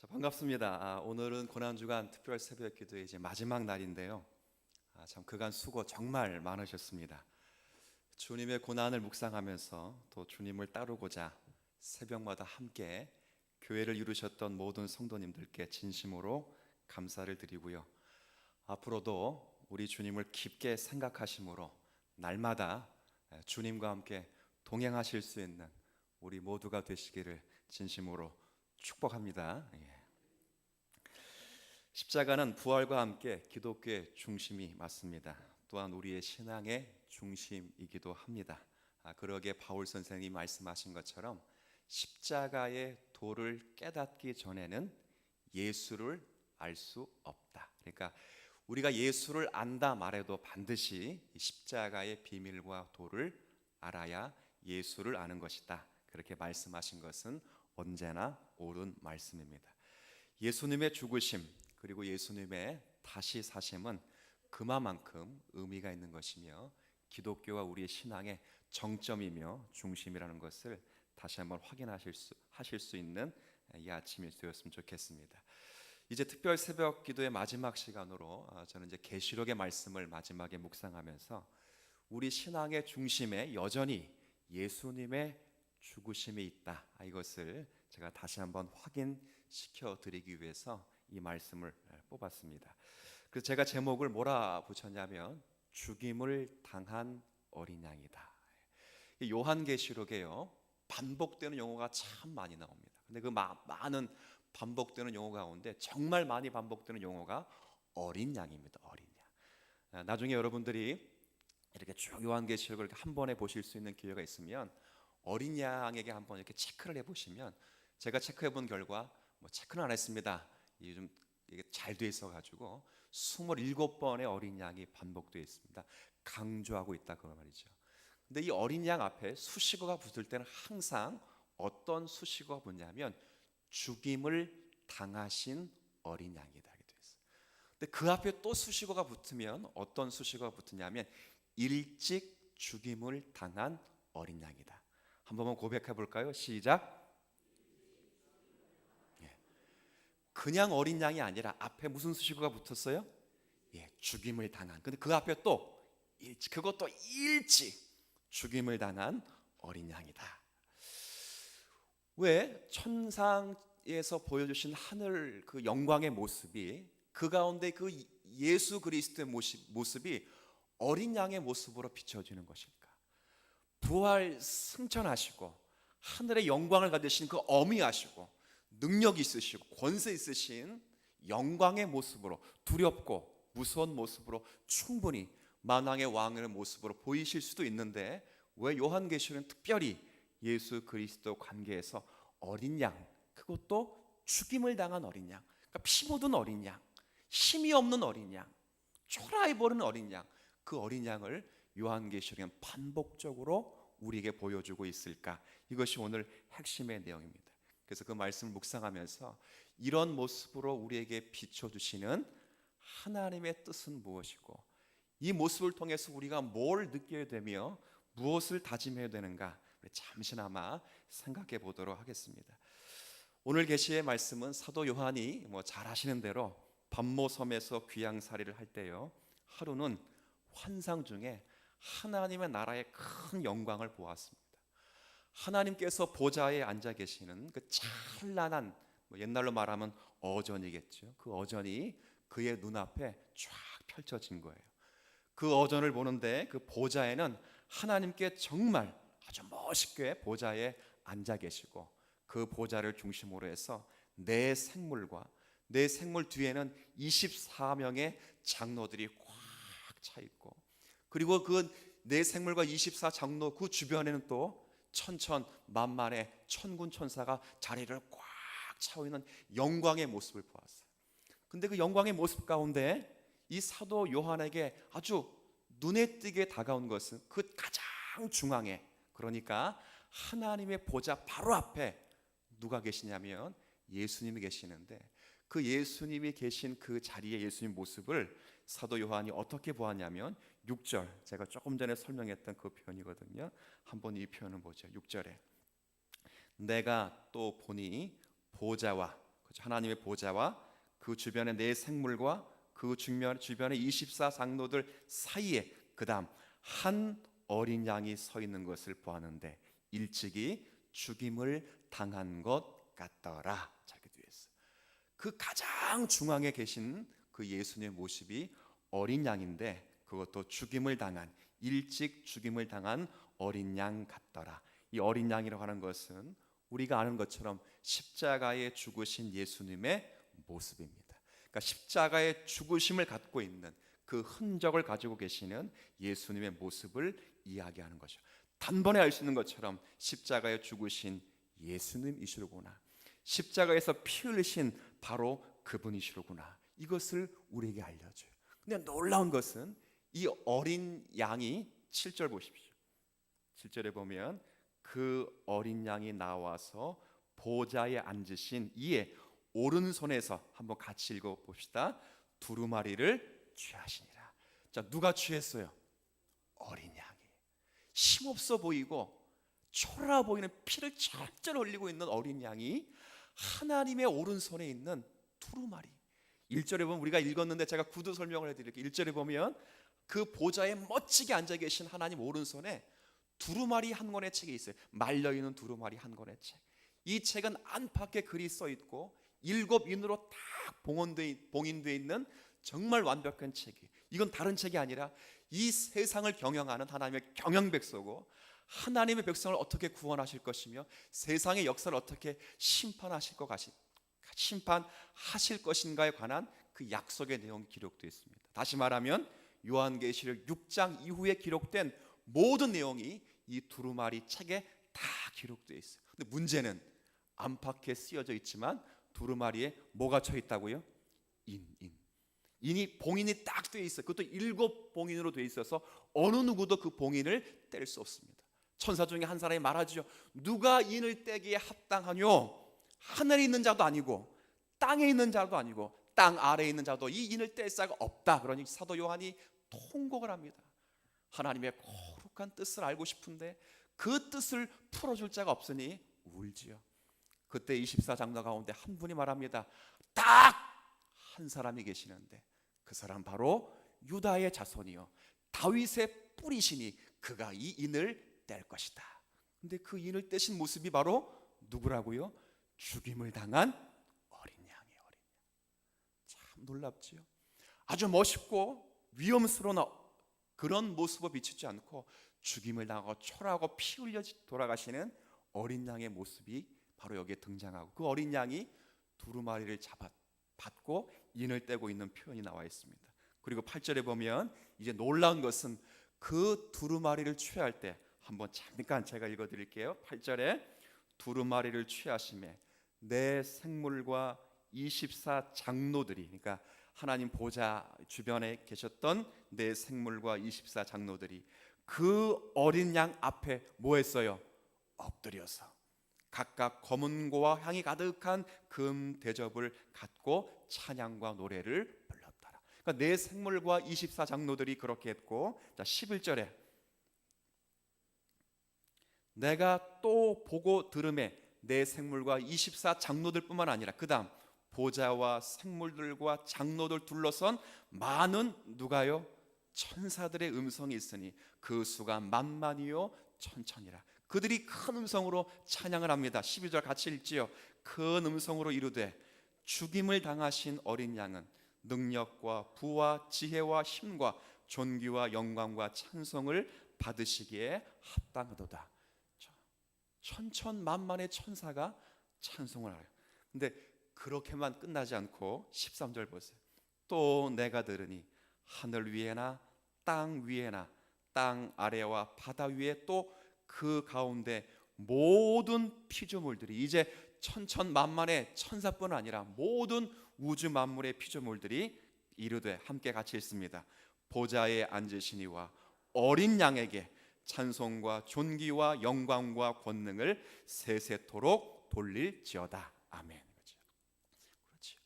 자, 반갑습니다. 오늘은 고난주간 특별 새벽 기도의 이제 마지막 날인데요. 참 그간 수고 정말 많으셨습니다. 주님의 고난을 묵상하면서 또 주님을 따르고자 새벽마다 함께 교회를 이루셨던 모든 성도님들께 진심으로 감사를 드리고요. 앞으로도 우리 주님을 깊게 생각하심으로 날마다 주님과 함께 동행하실 수 있는 우리 모두가 되시기를 진심으로 축복합니다. 십자가는 부활과 함께 기독교의 중심이 맞습니다. 또한 우리의 신앙의 중심이기도 합니다. 그러기에 바울 선생님이 말씀하신 것처럼 십자가의 도를 깨닫기 전에는 예수를 알 수 없다. 그러니까 우리가 예수를 안다 말해도 반드시 십자가의 비밀과 도를 알아야 예수를 아는 것이다. 그렇게 말씀하신 것은 언제나 옳은 말씀입니다. 예수님의 죽으심 그리고 예수님의 다시 사심은 그만큼 의미가 있는 것이며 기독교와 우리의 신앙의 정점이며 중심이라는 것을 다시 한번 하실 수 있는 이 아침이 되었으면 좋겠습니다. 이제 특별 새벽 기도의 마지막 시간으로 저는 이제 계시록의 말씀을 마지막에 묵상하면서 우리 신앙의 중심에 여전히 예수님의 죽으심이 있다. 이것을 제가 다시 한번 확인시켜 드리기 위해서 이 말씀을 뽑았습니다. 그래서 제가 제목을 뭐라 붙였냐면 죽임을 당한 어린 양이다. 요한계시록에요 반복되는 용어가 참 많이 나옵니다. 근데 그 많은 반복되는 용어 가운데 정말 많이 반복되는 용어가 어린 양입니다. 어린 양. 나중에 여러분들이 이렇게 쭉 요한계시록을 한 번에 보실 수 있는 기회가 있으면 어린 양에게 한번 이렇게 체크를 해보시면 제가 체크해 본 결과 체크는 안 했습니다. 이게 좀 잘 돼 있어 가지고 27번의 어린 양이 반복되어 있습니다. 강조하고 있다 그 말이죠. 근데 이 어린 양 앞에 수식어가 붙을 때는 항상 어떤 수식어가 붙냐면 죽임을 당하신 어린 양이다 이렇게 되어 있어요. 근데 그 앞에 또 수식어가 붙으면 어떤 수식어가 붙으냐면 일찍 죽임을 당한 어린 양이다. 한 번만 고백해 볼까요? 시작. 그냥 어린 양이 아니라 앞에 무슨 수식어가 붙었어요? 죽임을 당한. 근데 그 앞에 또 그것도 일찍 죽임을 당한 어린 양이다. 왜 천상에서 보여주신 하늘 그 영광의 모습이 그 가운데 그 예수 그리스도의 모습이 어린 양의 모습으로 비춰지는 것일까? 부활 승천하시고 하늘의 영광을 가지신 그 어미하시고 능력 있으시고 권세 있으신 영광의 모습으로 두렵고 무서운 모습으로 충분히 만왕의 왕의 모습으로 보이실 수도 있는데 왜 요한계시록은 특별히 예수 그리스도 관계에서 어린 양, 그것도 죽임을 당한 어린 양, 그러니까 피 묻은 어린 양, 힘이 없는 어린 양, 초라해 버린 어린 양, 그 어린 양을 요한계시록은 반복적으로 우리에게 보여주고 있을까? 이것이 오늘 핵심의 내용입니다. 그래서 그 말씀을 묵상하면서 이런 모습으로 우리에게 비춰주시는 하나님의 뜻은 무엇이고 이 모습을 통해서 우리가 뭘 느껴야 되며 무엇을 다짐해야 되는가 잠시나마 생각해 보도록 하겠습니다. 오늘 계시의 말씀은 사도 요한이 잘 아시는 대로 반모섬에서 귀양살이를 할 때요 하루는 환상 중에 하나님의 나라의 큰 영광을 보았습니다. 하나님께서 보좌에 앉아 계시는 그 찬란한 옛날로 말하면 어전이겠죠. 그 어전이 그의 눈앞에 쫙 펼쳐진 거예요. 그 어전을 보는데 그 보좌에는 하나님께 정말 아주 멋있게 보좌에 앉아 계시고 그 보좌를 중심으로 해서 내 생물과 내 생물 뒤에는 24명의 장로들이 꽉 차 있고 그리고 그 내 생물과 24 장로 그 주변에는 또 천천만만의 천군 천사가 자리를 꽉 차고 있는 영광의 모습을 보았어요. 근데 그 영광의 모습 가운데 이 사도 요한에게 아주 눈에 띄게 다가온 것은 그 가장 중앙에, 그러니까 하나님의 보좌 바로 앞에 누가 계시냐면 예수님이 계시는데 그 예수님이 계신 그 자리에 예수님 모습을 사도 요한이 어떻게 보았냐면 6절, 제가 조금 전에 설명했던 그 표현이거든요. 한번 이 표현을 보죠. 6절에 내가 또 보니 보좌와 하나님의 보좌와 그 주변의 네 생물과 그 주변의 24 장로들 사이에 그다음 한 어린 양이 서 있는 것을 보았는데 일찍이 죽임을 당한 것 같더라. 이렇게 되어 있어요. 그 가장 중앙에 계신 그 예수님의 모습이 어린 양인데 그것도 죽임을 당한 일찍 죽임을 당한 어린 양 같더라. 이 어린 양이라고 하는 것은 우리가 아는 것처럼 십자가에 죽으신 예수님의 모습입니다. 그러니까 십자가의 죽으심을 갖고 있는 그 흔적을 가지고 계시는 예수님의 모습을 이야기하는 것이죠. 단번에 알 수 있는 것처럼 십자가에 죽으신 예수님이시로구나. 십자가에서 피 흘리신 바로 그분이시로구나. 이것을 우리에게 알려줘요. 근데 놀라운 것은 이 어린 양이 7절 보십시오. 7절에 보면 그 어린 양이 나와서 보좌에 앉으신 이의 오른손에서 한번 같이 읽어봅시다. 두루마리를 취하시니라. 자, 누가 취했어요? 어린 양이. 힘없어 보이고 초라해 보이는 피를 절절 흘리고 있는 어린 양이 하나님의 오른손에 있는 두루마리. 1절에 보면 우리가 읽었는데 제가 구두 설명을 해드릴게요. 1절에 보면 그 보좌에 멋지게 앉아 계신 하나님 오른손에 두루마리 한 권의 책이 있어요. 말려있는 두루마리 한 권의 책. 이 책은 안팎에 글이 써 있고 7인으로 딱 봉인되어 있는 정말 완벽한 책이에요. 이건 다른 책이 아니라 이 세상을 경영하는 하나님의 경영백서고 하나님의 백성을 어떻게 구원하실 것이며 세상의 역사를 어떻게 심판하실 것인가에 관한 그 약속의 내용이 기록되어 있습니다. 다시 말하면 요한계시록 6장 이후에 기록된 모든 내용이 이 두루마리 책에 다 기록되어 있어요. 근데 문제는 안팎에 쓰여져 있지만 두루마리에 뭐가 쳐 있다고요? 인이 봉인이 딱 되어 있어요. 그것도 7봉인으로 되어 있어서 어느 누구도 그 봉인을 뗄 수 없습니다. 천사 중에 한 사람이 말하죠. 누가 인을 떼기에 합당하뇨? 하늘에 있는 자도 아니고 땅에 있는 자도 아니고 땅 아래에 있는 자도 이 인을 뗄 자가 없다. 그러니 사도 요한이 통곡을 합니다. 하나님의 거룩한 뜻을 알고 싶은데 그 뜻을 풀어줄 자가 없으니 울지요. 그때 24 장로 가운데 한 분이 말합니다. 딱 한 사람이 계시는데 그 사람 바로 유다의 자손이요 다윗의 뿌리시니 그가 이 인을 뗄 것이다. 근데 그 인을 떼신 모습이 바로 누구라고요? 죽임을 당한 어린 양이에요. 어린 양. 참 놀랍지요. 아주 멋있고 위험스러운 그런 모습을 비추지 않고 죽임을 당하고 초라하고 피 흘려 돌아가시는 어린 양의 모습이 바로 여기에 등장하고 그 어린 양이 두루마리를 받고 인을 떼고 있는 표현이 나와 있습니다. 그리고 8절에 보면 이제 놀라운 것은 그 두루마리를 취할 때 한번 잠깐 제가 읽어드릴게요. 8절에 두루마리를 취하심에 내 생물과 24 장로들이 그러니까 하나님 보좌 주변에 계셨던 내 생물과 24 장로들이 그 어린 양 앞에 뭐 했어요? 엎드려서 각각 검은고와 향이 가득한 금 대접을 갖고 찬양과 노래를 불렀더라. 그러니까 내 생물과 24 장로들이 그렇게 했고, 자 11절에 내가 또 보고 들음에 내 생물과 24 장로들뿐만 아니라 그다음 보좌와 생물들과 장로들 둘러선 많은 누가요? 천사들의 음성이 있으니 그 수가 만만이요 천천이라. 그들이 큰 음성으로 찬양을 합니다. 12절 같이 읽지요. 큰 음성으로 이르되 죽임을 당하신 어린 양은 능력과 부와 지혜와 힘과 존귀와 영광과 찬송을 받으시기에 합당하도다. 천천만만의 천사가 찬송을 하요. 근데 그렇게만 끝나지 않고 13절 보세요. 또 내가 들으니 하늘 위에나 땅 위에나 땅 아래와 바다 위에 또 그 가운데 모든 피조물들이 이제 천천만만의 천사뿐 아니라 모든 우주 만물의 피조물들이 이르되 함께 같이 읽습니다. 보좌에 앉으시니와 어린 양에게 찬송과 존귀와 영광과 권능을 세세토록 돌릴지어다. 아멘. 그렇죠.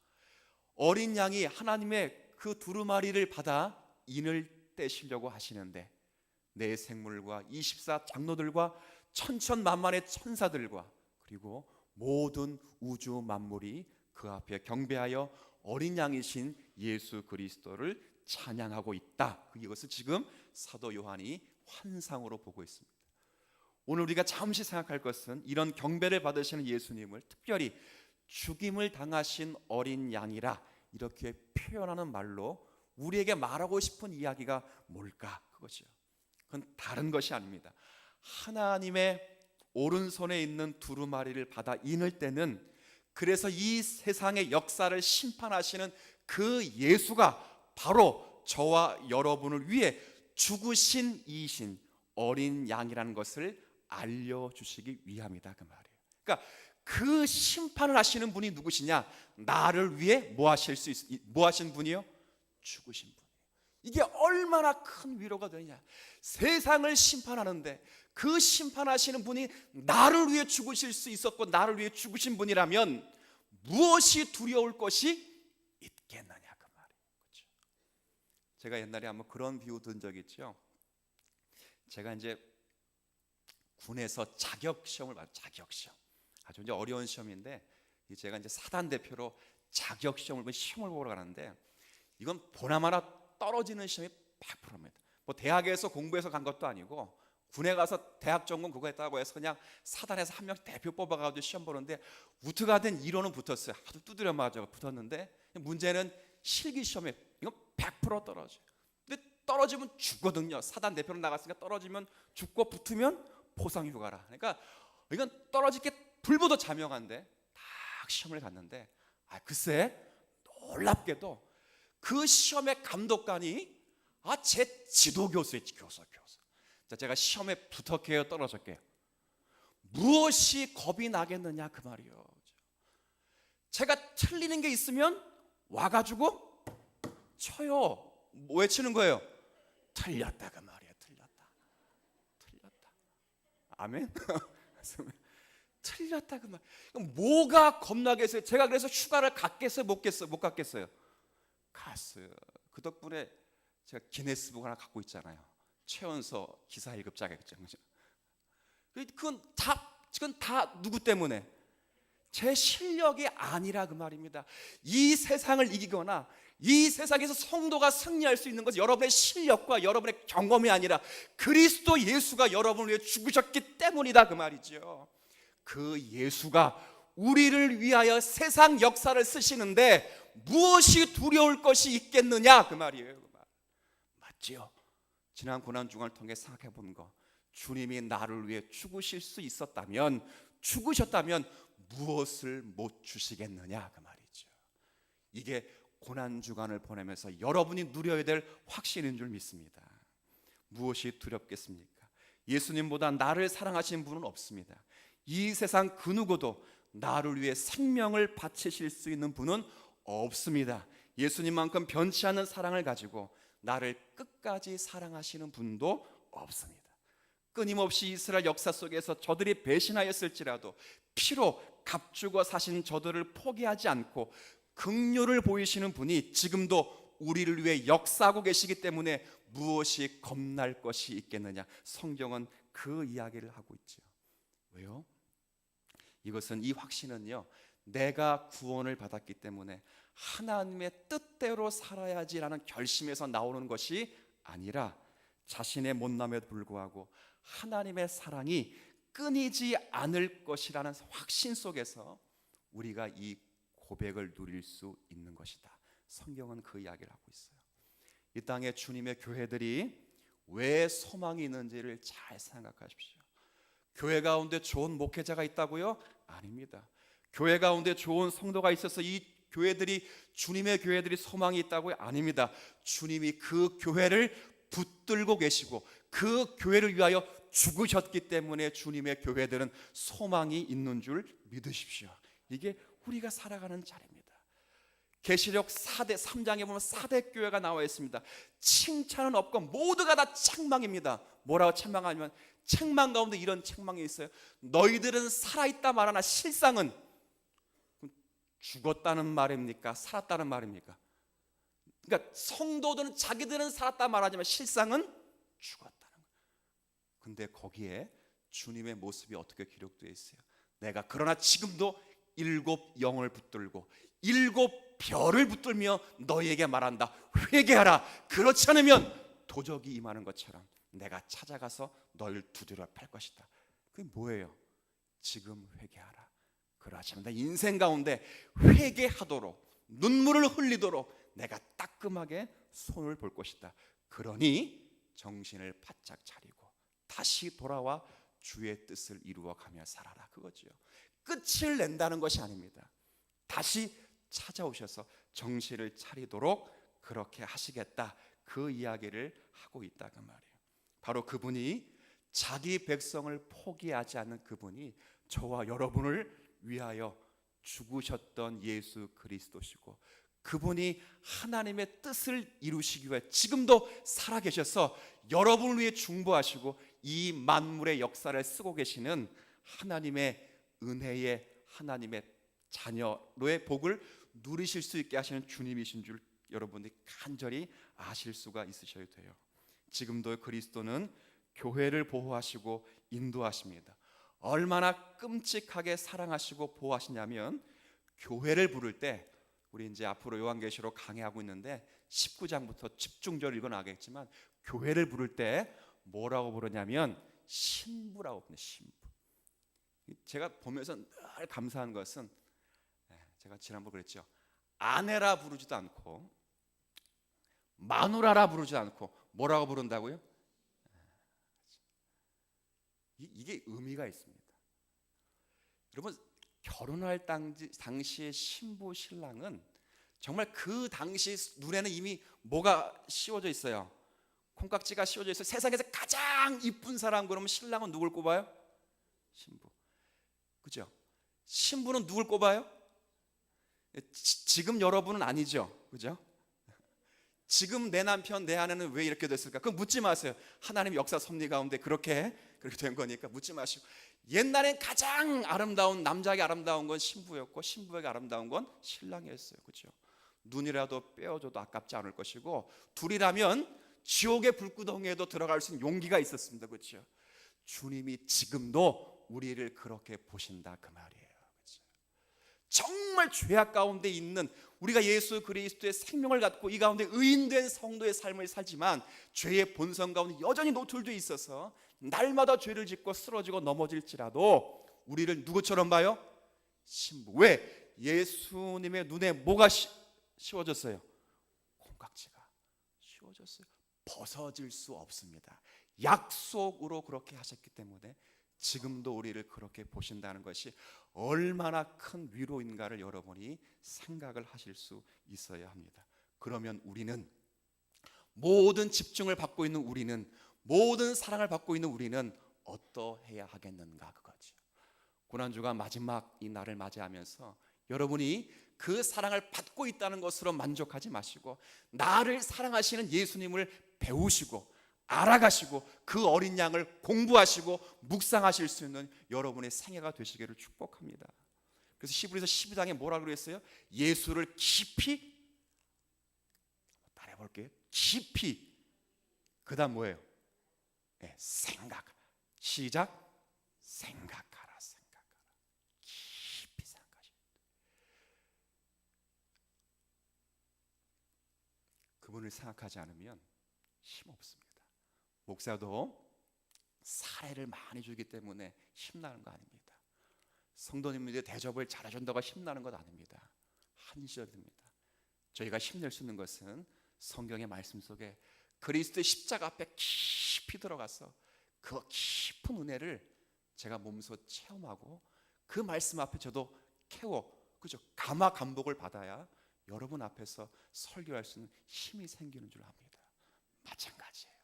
어린 양이 하나님의 그 두루마리를 받아 인을 떼시려고 하시는데 내 생물과 24 장로들과 천천만만의 천사들과 그리고 모든 우주 만물이 그 앞에 경배하여 어린 양이신 예수 그리스도를 찬양하고 있다. 이것을 지금 사도 요한이 환상으로 보고 있습니다. 오늘 우리가 잠시 생각할 것은 이런 경배를 받으시는 예수님을 특별히 죽임을 당하신 어린 양이라 이렇게 표현하는 말로 우리에게 말하고 싶은 이야기가 뭘까? 그것이요. 그건 다른 것이 아닙니다. 하나님의 오른손에 있는 두루마리를 받아 인을 때는, 그래서 이 세상의 역사를 심판하시는 그 예수가 바로 저와 여러분을 위해 죽으신 이신 어린 양이라는 것을 알려주시기 위함이다, 그 말이에요. 그러니까 그 심판을 하시는 분이 누구시냐? 나를 위해 뭐 하신 분이요? 죽으신 분이에요. 이게 얼마나 큰 위로가 되냐. 세상을 심판하는데 그 심판하시는 분이 나를 위해 죽으실 수 있었고 나를 위해 죽으신 분이라면 무엇이 두려울 것이 있겠느냐, 그 말이에요. 그렇죠? 제가 옛날에 한번 그런 비유 든 적이 있죠. 제가 이제 군에서 자격시험을 봐요. 자격시험. 아주 이제 어려운 시험인데, 제가 이제 사단 대표로 자격시험을 시험을 보러 가는데, 이건 보나마나 떨어지는 시험이 100%입니다. 뭐 대학에서 공부해서 간 것도 아니고 군에 가서 대학 전공 그거 했다고 해서 그냥 사단에서 한 명씩 대표 뽑아가지고 시험 보는데 우트가든 1호는 붙었어요. 아주 두드려 맞아 붙었는데, 문제는 실기 시험에 이건 100% 떨어져요. 근데 떨어지면 죽거든요. 사단 대표로 나갔으니까 떨어지면 죽고 붙으면 포상휴가라. 그러니까 이건 떨어질 게 불보듯 자명한데 딱 시험을 갔는데, 글쎄 놀랍게도 그 시험의 감독관이 제 지도교수예요. 교수. 자, 제가 시험에 부탁해요, 떨어졌게요. 무엇이 겁이 나겠느냐, 그 말이요. 제가 틀리는 게 있으면 와가지고 쳐요. 왜 치는 거예요? 틀렸다, 그 말이에요. 틀렸다. 아멘. 틀렸다, 그 말. 뭐가 겁나겠어요? 제가 그래서 휴가를 갔겠어요, 못 갔겠어요? 갔어요. 그 덕분에 제가 기네스북 하나 갖고 있잖아요. 최연소 기사 1급 자격증. 그건 다 누구 때문에? 제 실력이 아니라 그 말입니다. 이 세상을 이기거나 이 세상에서 성도가 승리할 수 있는 것은 여러분의 실력과 여러분의 경험이 아니라 그리스도 예수가 여러분을 위해 죽으셨기 때문이다, 그 말이죠. 그 예수가 우리를 위하여 세상 역사를 쓰시는데 무엇이 두려울 것이 있겠느냐, 그 말이에요. 그 말. 맞지요? 지난 고난 중을 통해 생각해 본 거, 주님이 나를 위해 죽으셨다면 무엇을 못 주시겠느냐, 그 말이죠. 이게 고난 주간을 보내면서 여러분이 누려야 될 확신인 줄 믿습니다. 무엇이 두렵겠습니까? 예수님보다 나를 사랑하시는 분은 없습니다. 이 세상 그 누구도 나를 위해 생명을 바치실 수 있는 분은 없습니다. 예수님만큼 변치 않는 사랑을 가지고 나를 끝까지 사랑하시는 분도 없습니다. 끊임없이 이스라엘 역사 속에서 저들이 배신하였을지라도 피로 값주고 사신 저들을 포기하지 않고 긍휼을 보이시는 분이 지금도 우리를 위해 역사하고 계시기 때문에 무엇이 겁날 것이 있겠느냐. 성경은 그 이야기를 하고 있죠. 왜요? 이것은, 이 확신은요, 내가 구원을 받았기 때문에 하나님의 뜻대로 살아야지라는 결심에서 나오는 것이 아니라 자신의 못남에도 불구하고 하나님의 사랑이 끊이지 않을 것이라는 확신 속에서 우리가 이 고백을 누릴 수 있는 것이다. 성경은 그 이야기를 하고 있어요. 이 땅에 주님의 교회들이 왜 소망이 있는지를 잘 생각하십시오. 교회 가운데 좋은 목회자가 있다고요? 아닙니다. 교회 가운데 좋은 성도가 있어서 이 교회들이, 주님의 교회들이 소망이 있다고요? 아닙니다. 주님이 그 교회를 붙들고 계시고 그 교회를 위하여 죽으셨기 때문에 주님의 교회들은 소망이 있는 줄 믿으십시오. 이게 우리가 살아가는 자리입니다. 계시록 3장에 보면 4대 교회가 나와 있습니다. 칭찬은 없고 모두가 다 책망입니다. 뭐라고 책망하냐면, 책망 가운데 이런 책망이 있어요. 너희들은 살아있다 말하나 실상은 죽었다는 말입니까? 살았다는 말입니까? 그러니까 성도들은 자기들은 살았다 말하지만 실상은 죽었다는 거예요. 근데 거기에 주님의 모습이 어떻게 기록되어 있어요? 내가 그러나 지금도 일곱 영을 붙들고 일곱 별을 붙들며 너희에게 말한다. 회개하라. 그렇지 않으면 도적이 임하는 것처럼 내가 찾아가서 너희를 두드려 팰 것이다. 그게 뭐예요? 지금 회개하라. 그렇지 않으면 내 인생 가운데 회개하도록 눈물을 흘리도록 내가 따끔하게 손을 볼 것이다. 그러니 정신을 바짝 차리고 다시 돌아와 주의 뜻을 이루어가며 살아라. 그거죠. 끝을 낸다는 것이 아닙니다. 다시 찾아오셔서 정신을 차리도록 그렇게 하시겠다. 그 이야기를 하고 있다 그 말이에요. 바로 그분이 자기 백성을 포기하지 않는 그분이 저와 여러분을 위하여 죽으셨던 예수 그리스도시고, 그분이 하나님의 뜻을 이루시기 위해 지금도 살아계셔서 여러분을 위해 중보하시고 이 만물의 역사를 쓰고 계시는 하나님의 은혜의 하나님의 자녀로의 복을 누리실 수 있게 하시는 주님이신 줄 여러분이 간절히 아실 수가 있으셔야 돼요. 지금도 그리스도는 교회를 보호하시고 인도하십니다. 얼마나 끔찍하게 사랑하시고 보호하시냐면, 교회를 부를 때 우리 이제 앞으로 요한계시록 강의하고 있는데 19장부터 집중적으로 읽어나가겠지만, 교회를 부를 때 뭐라고 부르냐면 신부라고 부릅니다. 신부. 제가 보면서 늘 감사한 것은, 제가 지난번 그랬죠. 아내라 부르지도 않고 마누라라 부르지도 않고 뭐라고 부른다고요? 이게 의미가 있습니다. 여러분, 결혼할 당시의 신부 신랑은 정말 그 당시 눈에는 이미 뭐가 씌워져 있어요? 콩깍지가 씌워져 있어요. 세상에서 가장 이쁜 사람 그러면 신랑은 누굴 꼽아요? 신부. 그죠? 신부는 누굴 꼽아요? 지금 여러분은 아니죠. 그죠? 지금 내 남편, 내 아내는 왜 이렇게 됐을까? 그건 묻지 마세요. 하나님 역사 섭리 가운데 그렇게 된 거니까 묻지 마시고, 옛날엔 가장 아름다운, 남자에게 아름다운 건 신부였고 신부에게 아름다운 건 신랑이었어요. 그렇죠? 눈이라도 빼어줘도 아깝지 않을 것이고, 둘이라면 지옥의 불구덩이에도 들어갈 수 있는 용기가 있었습니다. 그렇죠? 주님이 지금도 우리를 그렇게 보신다 그 말이에요. 그렇죠? 정말 죄악 가운데 있는 우리가 예수 그리스도의 생명을 갖고 이 가운데 의인된 성도의 삶을 살지만 죄의 본성 가운데 여전히 노출되어 있어서 날마다 죄를 짓고 쓰러지고 넘어질지라도 우리를 누구처럼 봐요? 신부. 왜? 예수님의 눈에 뭐가 씌워졌어요? 콩깍지가 씌워졌어요. 벗어질 수 없습니다. 약속으로 그렇게 하셨기 때문에 지금도 우리를 그렇게 보신다는 것이 얼마나 큰 위로인가를 여러분이 생각을 하실 수 있어야 합니다. 그러면 우리는, 모든 집중을 받고 있는 우리는, 모든 사랑을 받고 있는 우리는 어떠해야 하겠는가, 그거죠. 고난주가 마지막 이 날을 맞이하면서 여러분이 그 사랑을 받고 있다는 것으로 만족하지 마시고 나를 사랑하시는 예수님을 배우시고 알아가시고 그 어린 양을 공부하시고 묵상하실 수 있는 여러분의 생애가 되시기를 축복합니다. 그래서 히브리서 12장에 뭐라고 그랬어요? 예수를 깊이, 따라해 볼게요. 깊이. 그다음 뭐예요? 네, 생각. 시작. 생각하라. 생각하라. 깊이 생각하시라. 그분을 생각하지 않으면 힘없습니다. 목사도 사례를 많이 주기 때문에 힘나는 거 아닙니다. 성도님들이 대접을 잘해준다고 힘나는 것 아닙니다. 한시절입니다. 저희가 힘낼 수 있는 것은 성경의 말씀 속에 그리스도의 십자가 앞에 깊이 들어가서 그 깊은 은혜를 제가 몸소 체험하고 그 말씀 앞에 저도 그죠? 감화 감복을 받아야 여러분 앞에서 설교할 수 있는 힘이 생기는 줄 압니다. 마찬가지예요.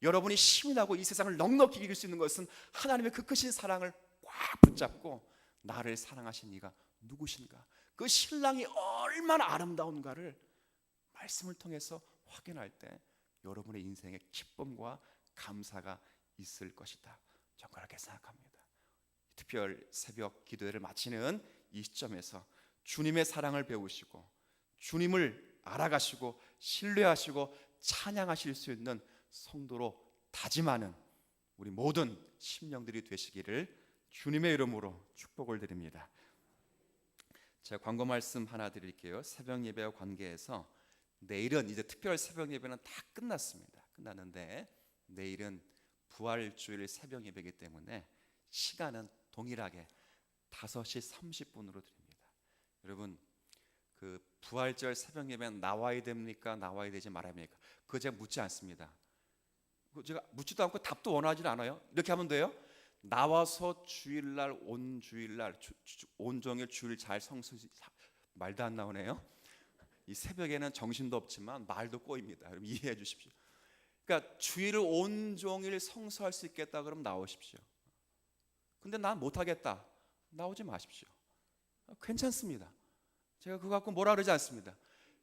여러분이 힘이 나고 이 세상을 넉넉히 이길 수 있는 것은 하나님의 그 크신 사랑을 꽉 붙잡고 나를 사랑하신 이가 누구신가, 그 신랑이 얼마나 아름다운가를 말씀을 통해서 확인할 때 여러분의 인생에 기쁨과 감사가 있을 것이다. 저는 그렇게 생각합니다. 특별 새벽 기도회를 마치는 이 시점에서 주님의 사랑을 배우시고 주님을 알아가시고 신뢰하시고 찬양하실 수 있는 성도로 다짐하는 우리 모든 심령들이 되시기를 주님의 이름으로 축복을 드립니다. 제가 광고 말씀 하나 드릴게요. 새벽 예배와 관계해서 내일은 이제 특별 새벽 예배는 다 끝났는데 내일은 부활주일 새벽 예배이기 때문에 시간은 동일하게 5시 30분으로 드립니다. 여러분, 그 부활절 새벽 예배는 나와야 됩니까? 나와야 되지 말아야 됩니까? 그거 제가 묻지 않습니다. 제가 묻지도 않고 답도 원하지 않아요. 이렇게 하면 돼요. 나와서 주일날 온 주일날 온종일 주일 잘 성수, 말도 안 나오네요. 이 새벽에는 정신도 없지만 말도 꼬입니다. 여러분 이해해 주십시오. 그러니까 주일을 온종일 성수할 수 있겠다 그럼 나오십시오. 근데 난 못하겠다, 나오지 마십시오. 괜찮습니다. 제가 그거 갖고 뭐라 그러지 않습니다.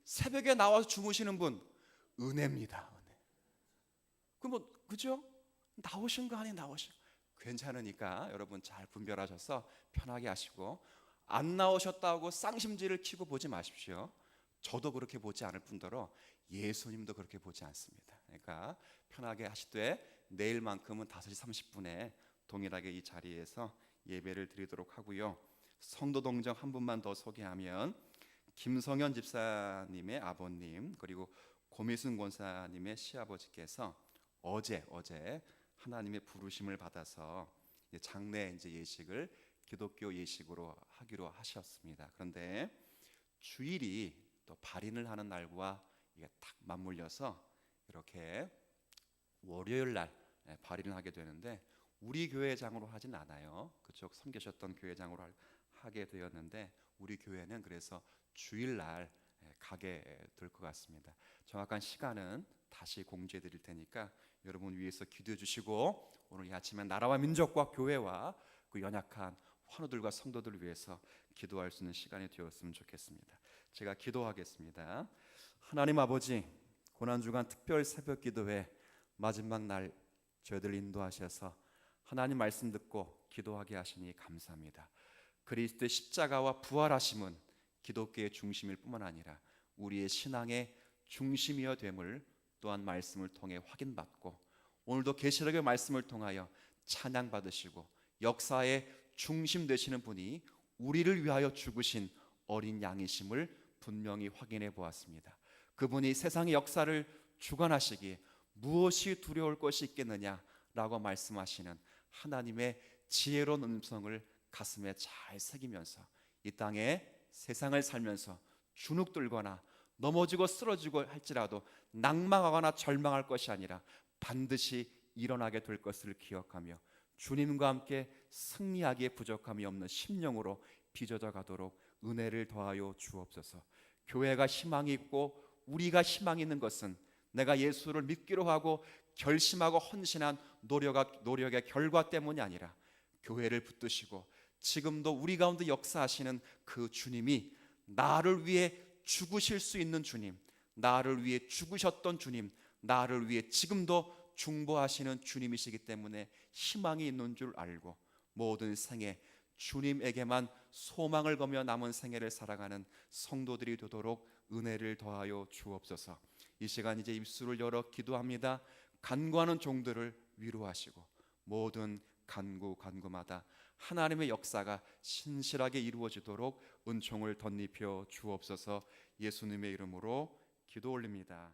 새벽에 나와서 주무시는 분 은혜입니다. 은혜. 그 뭐 그죠? 나오신 거 아니에요. 나오신 괜찮으니까 여러분 잘 분별하셔서 편하게 하시고, 안 나오셨다고 쌍심지를 키고 보지 마십시오. 저도 그렇게 보지 않을 뿐더러 예수님도 그렇게 보지 않습니다. 그러니까 편하게 하시되 내일만큼은 5시 30분에 동일하게 이 자리에서 예배를 드리도록 하고요. 성도 동정 한 분만 더 소개하면 김성현 집사님의 아버님 그리고 고미순 권사님의 시아버지께서 어제 하나님의 부르심을 받아서 장례 예식을 기독교 예식으로 하기로 하셨습니다. 그런데 주일이 또 발인을 하는 날과 이게 딱 맞물려서 이렇게 월요일 날 발인을 하게 되는데 우리 교회장으로 하진 않아요. 그쪽 섬기셨던 교회장으로 하게 되었는데 우리 교회는 그래서 주일 날 가게 될 것 같습니다. 정확한 시간은 다시 공지해 드릴 테니까 여러분 위해서 기도해 주시고, 오늘 이 아침에 나라와 민족과 교회와 그 연약한 환우들과 성도들을 위해서 기도할 수 있는 시간이 되었으면 좋겠습니다. 제가 기도하겠습니다. 하나님 아버지, 고난주간 특별 새벽 기도회 마지막 날 저희들 인도하셔서 하나님 말씀 듣고 기도하게 하시니 감사합니다. 그리스도의 십자가와 부활하심은 기독교의 중심일 뿐만 아니라 우리의 신앙의 중심이어 됨을 또한 말씀을 통해 확인받고, 오늘도 계시록의 말씀을 통하여 찬양받으시고 역사의 중심 되시는 분이 우리를 위하여 죽으신 어린 양이심을 분명히 확인해 보았습니다. 그분이 세상의 역사를 주관하시기에 무엇이 두려울 것이 있겠느냐라고 말씀하시는 하나님의 지혜로운 음성을 가슴에 잘 새기면서 이 땅에 세상을 살면서 주눅들거나 넘어지고 쓰러지고 할지라도 낭망하거나 절망할 것이 아니라 반드시 일어나게 될 것을 기억하며 주님과 함께 승리하기에 부족함이 없는 심령으로 빚어져 가도록 은혜를 더하여 주옵소서. 교회가 희망이 있고 우리가 희망이 있는 것은 내가 예수를 믿기로 하고 결심하고 헌신한 노력의 결과 때문이 아니라 교회를 붙드시고 지금도 우리 가운데 역사하시는 그 주님이 나를 위해 죽으실 수 있는 주님, 나를 위해 죽으셨던 주님, 나를 위해 지금도 중보하시는 주님이시기 때문에 희망이 있는 줄 알고 모든 생애 주님에게만 소망을 거며 남은 생애를 살아가는 성도들이 되도록 은혜를 더하여 주옵소서. 이 시간 이제 입술을 열어 기도합니다. 간구하는 종들을 위로하시고 모든 간구마다 하나님의 역사가 신실하게 이루어지도록 은총을 덧입혀 주옵소서. 예수님의 이름으로 기도 올립니다.